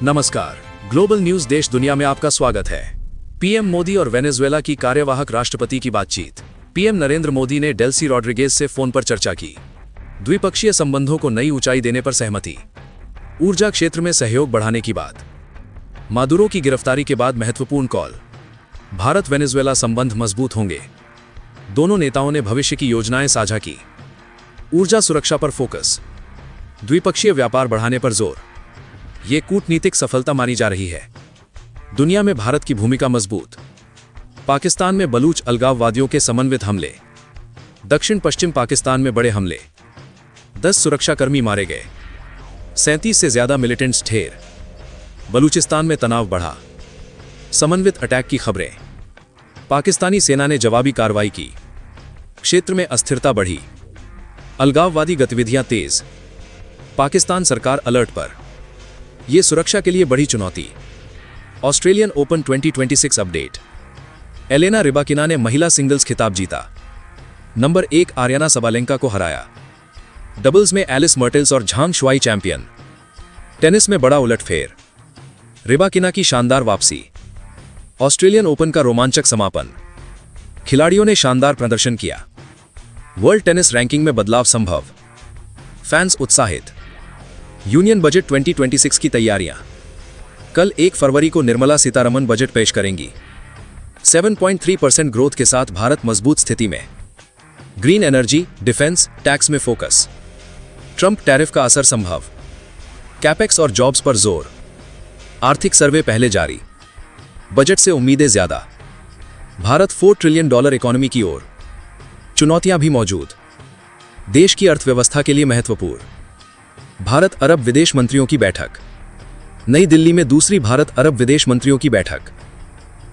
नमस्कार, global news देश दुनिया में आपका स्वागत है। पीएम मोदी और वेनेजुएला की कार्यवाहक राष्ट्रपति की बातचीत। पीएम नरेंद्र मोदी ने डेल्सी रॉड्रिगेज से फोन पर चर्चा की। द्विपक्षीय संबंधों को नई ऊंचाई देने पर सहमति। ऊर्जा क्षेत्र में सहयोग बढ़ाने की बात। मादुरो की गिरफ्तारी के बाद महत्वपूर्ण कॉल। भारत वेनेजुएला संबंध मजबूत होंगे। दोनों नेताओं ने भविष्य की योजनाएं साझा की। ऊर्जा सुरक्षा पर फोकस। द्विपक्षीय व्यापार बढ़ाने पर जोर। ये कूटनीतिक सफलता मानी जा रही है। दुनिया में भारत की भूमिका मजबूत। पाकिस्तान में बलूच अलगाववादियों के समन्वित हमले। दक्षिण पश्चिम पाकिस्तान में बड़े हमले। 10 सुरक्षाकर्मी मारे गए। 37 से ज्यादा मिलिटेंट्स ढेर। बलूचिस्तान में तनाव बढ़ा। समन्वित अटैक की खबरें। पाकिस्तानी सेना ने जवाबी कार्रवाई की। क्षेत्र में अस्थिरता बढ़ी। अलगाववादी गतिविधियां तेज। पाकिस्तान सरकार अलर्ट पर। यह सुरक्षा के लिए बड़ी चुनौती। Australian open 2026 update. Elena Rybakina ने महिला सिंगल्स खिताब जीता। नंबर 1 आर्याना सबालेंका को हराया। डबल्स में एलिस मर्टेल्स और झांग शुआई चैंपियन। टेनिस में बड़ा उलटफेर। रिबाकिना की शानदार वापसी। ऑस्ट्रेलियन ओपन का रोमांचक समापन। खिलाड़ियों ने शानदार प्रदर्शन किया। वर्ल्ड टेनिस रैंकिंग में बदलाव संभव। फैंस उत्साहित। यूनियन बजट 2026 की तैयारियां। कल 1 फरवरी को निर्मला सीतारमण बजट पेश करेंगी। 7.3% ग्रोथ के साथ भारत मजबूत स्थिति में। ग्रीन एनर्जी, डिफेंस, टैक्स में फोकस। ट्रंप टैरिफ का असर संभव। कैपेक्स और जॉब्स पर जोर। आर्थिक सर्वे पहले जारी। बजट से उम्मीदें ज्यादा। भारत $4 ट्रिलियन इकोनॉमी की ओर। चुनौतियां भी मौजूद। देश की अर्थव्यवस्था के लिए महत्वपूर्ण। भारत अरब विदेश मंत्रियों की बैठक। नई दिल्ली में दूसरी भारत अरब विदेश मंत्रियों की बैठक।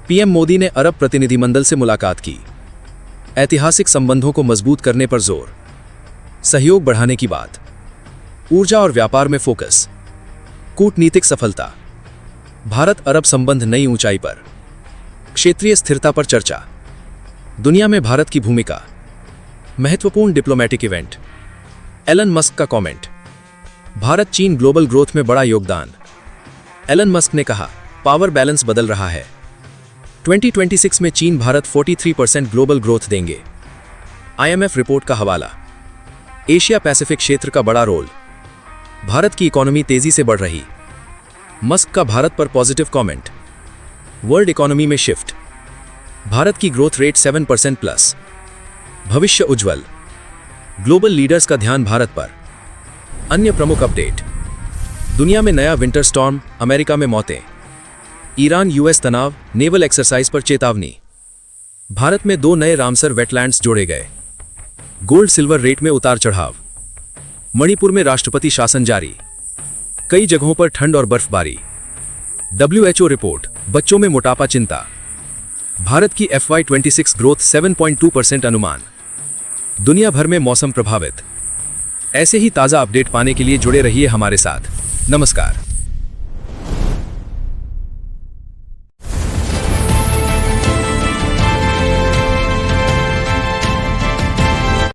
पीएम मोदी ने अरब प्रतिनिधिमंडल से मुलाकात की। ऐतिहासिक संबंधों को मजबूत करने पर जोर। सहयोग बढ़ाने की बात। ऊर्जा और व्यापार में फोकस। कूटनीतिक सफलता। भारत अरब संबंध नई ऊंचाई पर। क्षेत्रीय स्थिरता पर चर्चा। दुनिया में भारत की भूमिका। महत्वपूर्ण डिप्लोमैटिक इवेंट। एलन मस्क का कमेंट। भारत चीन ग्लोबल ग्रोथ में बड़ा योगदान। एलन मस्क ने कहा, पावर बैलेंस बदल रहा है। 2026 में चीन भारत 43% ग्लोबल ग्रोथ देंगे। IMF रिपोर्ट का हवाला। एशिया पैसिफिक क्षेत्र का बड़ा रोल। भारत की इकोनॉमी तेजी से बढ़ रही। मस्क का भारत पर पॉजिटिव कमेंट। वर्ल्ड इकोनॉमी में शिफ्ट। भारत की ग्रोथ रेट 7% प्लस। भविष्य उज्ज्वल। ग्लोबल लीडर्स का ध्यान भारत पर। अन्य प्रमुख अपडेट। दुनिया में नया विंटर स्टॉर्म। अमेरिका में मौतें। ईरान US तनाव। नेवल एक्सरसाइज पर चेतावनी। भारत में 2 नए रामसर वेटलैंड्स जोड़े गए। गोल्ड सिल्वर रेट में उतार चढ़ाव। मणिपुर में राष्ट्रपति शासन जारी। कई जगहों पर ठंड और बर्फबारी। WHO report. बच्चों में मोटापा चिंता। भारत की FY26 ग्रोथ 7.2% अनुमान। दुनिया भर में मौसम प्रभावित। ऐसे ही ताज़ा अपडेट पाने के लिए जुड़े रहिए हमारे साथ। नमस्कार।